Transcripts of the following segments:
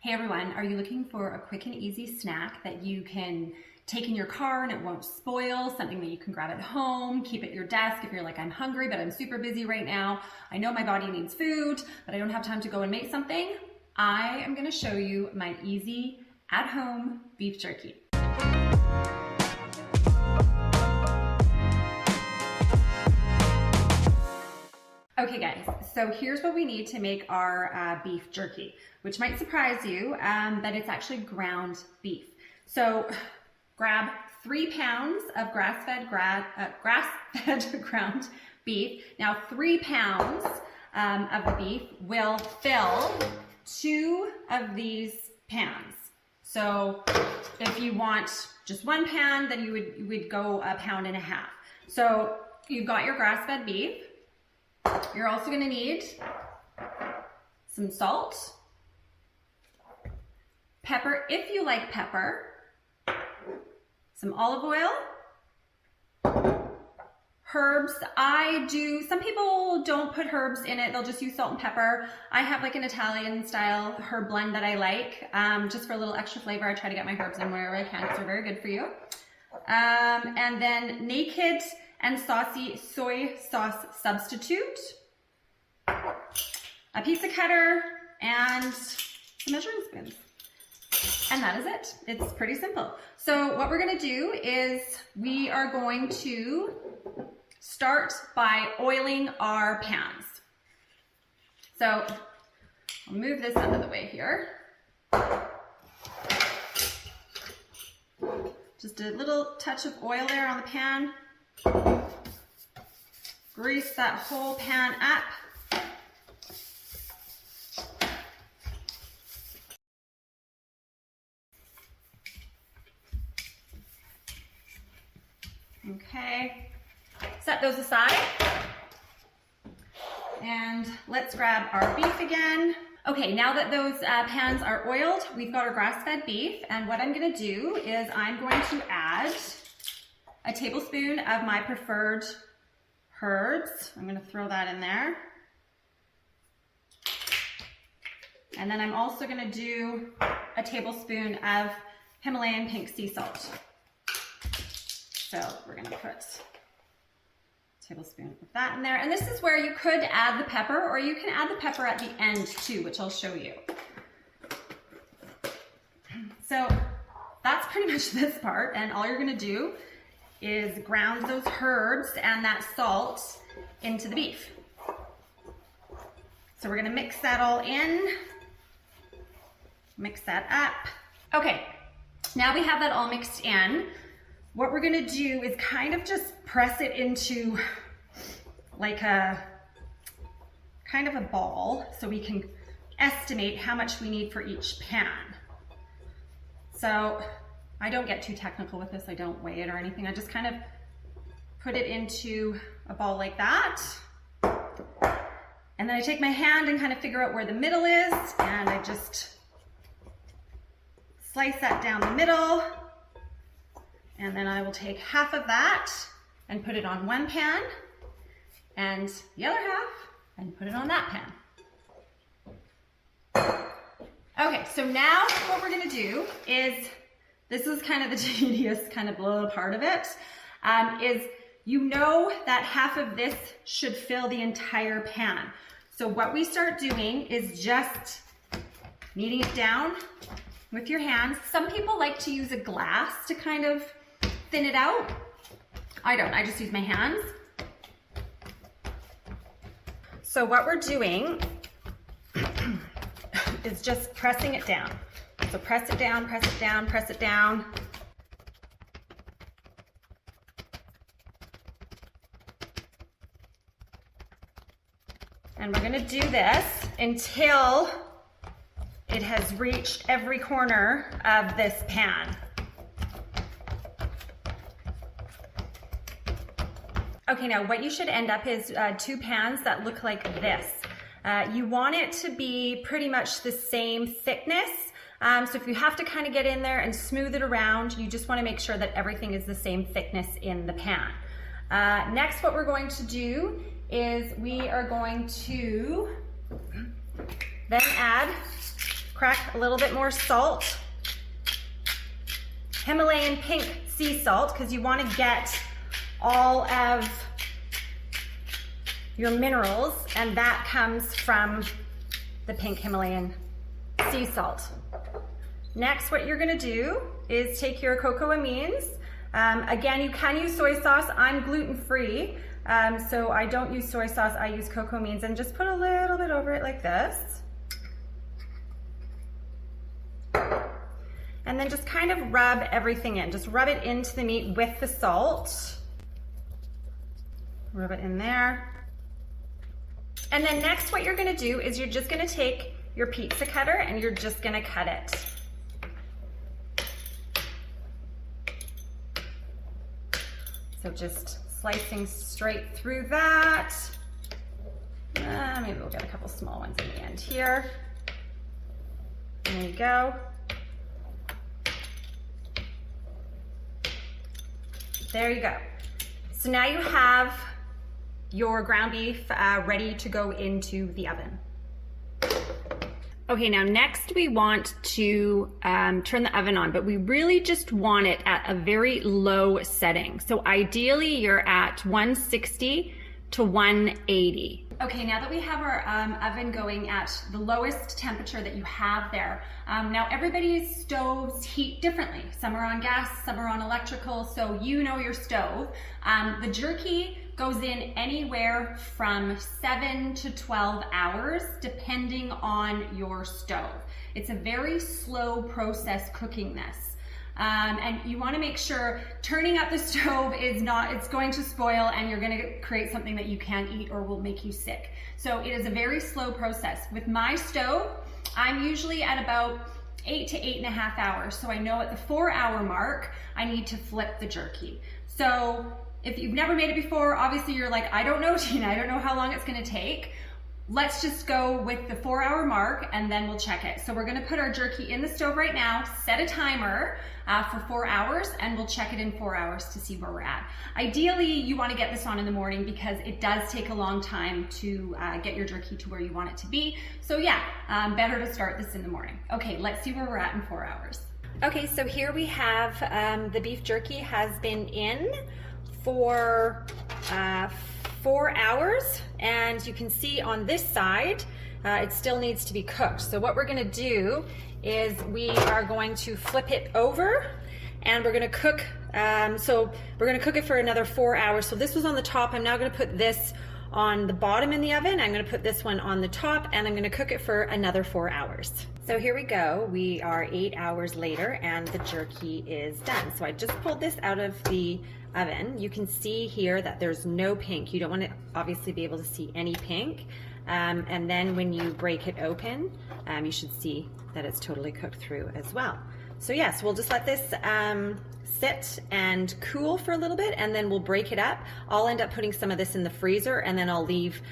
Hey everyone, are you looking for a quick and easy snack that you can take in your car and it won't spoil, something that you can grab at home, keep at your desk if you're like, I'm hungry, but I'm super busy right now. I know my body needs food, but I don't have time to go and make something. I am gonna show you my easy at-home beef jerky. Okay guys, so here's what we need to make our beef jerky, which might surprise you, but it's actually ground beef. So grab 3 pounds of grass-fed ground beef. Now 3 pounds of the beef will fill 2 of these pans. So if you want just 1 pan, then you would go 1.5 pounds. So you've got your grass-fed beef. You're also going to need some salt, pepper if you like pepper, some olive oil, herbs. Some people don't put herbs in it, they'll just use salt and pepper. I have like an Italian style herb blend that I like, just for a little extra flavor. I try to get my herbs in wherever I can because they're very good for you. And then naked and saucy soy sauce substitute, a pizza cutter, and some measuring spoons. And that is it. It's pretty simple. So what we're gonna do is we are going to start by oiling our pans. So I'll move this out of the way here. Just a little touch of oil there on the pan. Grease that whole pan up. Okay, set those aside. And let's grab our beef again. Okay, now that those pans are oiled, we've got our grass-fed beef, and what I'm gonna do is I'm going to add a tablespoon of my preferred herbs. I'm gonna throw that in there. And then I'm also gonna do a tablespoon of Himalayan pink sea salt. So we're gonna put a tablespoon of that in there. And this is where you could add the pepper, or you can add the pepper at the end too, which I'll show you. So that's pretty much this part, and all you're gonna do is ground those herbs and that salt into the beef. So we're gonna mix that all in, mix that up. Okay, now we have that all mixed in. What we're gonna do is kind of just press it into like a kind of a ball so we can estimate how much we need for each pan. So I don't get too technical with this. I don't weigh it or anything. I just kind of put it into a ball like that. And then I take my hand and kind of figure out where the middle is, and I just slice that down the middle. And then I will take half of that and put it on one pan, and the other half and put it on that pan. Okay, so now what we're gonna do is, this is kind of the tedious kind of little part of it, is you know that half of this should fill the entire pan. So what we start doing is just kneading it down with your hands. Some people like to use a glass to kind of thin it out. I don't, I just use my hands. So what we're doing is just pressing it down. So press it down, press it down, press it down. And we're gonna do this until it has reached every corner of this pan. Okay, now what you should end up is 2 pans that look like this. You want it to be pretty much the same thickness. So if you have to kind of get in there and smooth it around, you just want to make sure that everything is the same thickness in the pan. Next, what we're going to do is we are going to then add crack a little bit more salt. Himalayan pink sea salt, because you want to get all of your minerals, and that comes from the pink Himalayan sea salt. Next, what you're gonna do is take your cocoa amines. Again, you can use soy sauce. I'm gluten-free, so I don't use soy sauce, I use cocoa amines, and just put a little bit over it like this. And then just kind of rub everything in. Just rub it into the meat with the salt. Rub it in there. And then next, what you're gonna do is you're just gonna take your pizza cutter and you're just gonna cut it. So just slicing straight through that. Maybe we'll get a couple small ones in the end here. There you go. There you go. So now you have your ground beef ready to go into the oven. Okay, now next we want to turn the oven on, but we really just want it at a very low setting. So ideally you're at 160 to 180. Okay, now that we have our oven going at the lowest temperature that you have there, now everybody's stoves heat differently. Some are on gas, some are on electrical, so you know your stove. The jerky goes in anywhere from 7 to 12 hours, depending on your stove. It's a very slow process cooking this. And you want to make sure turning up the stove is not, it's going to spoil and you're going to create something that you can't eat or will make you sick. So it is a very slow process. With my stove, I'm usually at about 8 to 8.5 hours. So I know at the 4-hour mark, I need to flip the jerky. So if you've never made it before, obviously you're like, I don't know, Tina, I don't know how long it's going to take. Let's just go with the 4-hour mark and then we'll check it. So we're gonna put our jerky in the stove right now, set a timer for 4 hours, and we'll check it in 4 hours to see where we're at. Ideally, you wanna get this on in the morning because it does take a long time to get your jerky to where you want it to be. So yeah, better to start this in the morning. Okay, let's see where we're at in 4 hours. Okay, so here we have the beef jerky has been in for 4 hours, and you can see on this side it still needs to be cooked. So what we're going to do is we are going to flip it over and we're going to cook, so we're going to cook it for another 4 hours. So this was on the top. I'm now going to put this on the bottom in the oven. I'm going to put this one on the top and I'm going to cook it for another 4 hours. So here we go. We are 8 hours later and the jerky is done. So I just pulled this out of the oven. You can see here that there's no pink. You don't want to obviously be able to see any pink. And then when you break it open, you should see that it's totally cooked through as well. So yes, we'll just let this sit and cool for a little bit, and then we'll break it up. I'll end up putting some of this in the freezer, and then I'll leave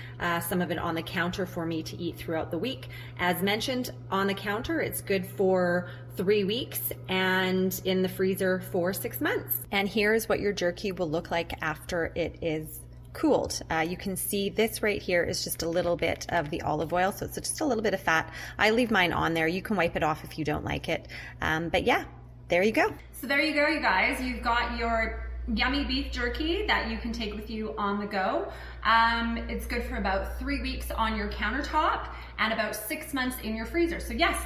some of it on the counter for me to eat throughout the week. As mentioned, on the counter, it's good for 3 weeks, and in the freezer for 6 months. And here's what your jerky will look like after it is cooled. You can see this right here is just a little bit of the olive oil, so it's just a little bit of fat. I leave mine on there. You can wipe it off if you don't like it. But yeah, there you go. So there you go, you guys. You've got your yummy beef jerky that you can take with you on the go. It's good for about 3 weeks on your countertop and about 6 months in your freezer. So yes,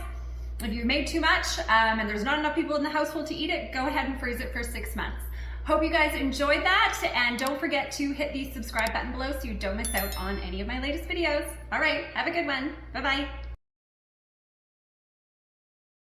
if you've made too much and there's not enough people in the household to eat it, go ahead and freeze it for 6 months. Hope you guys enjoyed that, and don't forget to hit the subscribe button below so you don't miss out on any of my latest videos. All right, have a good one. Bye-bye.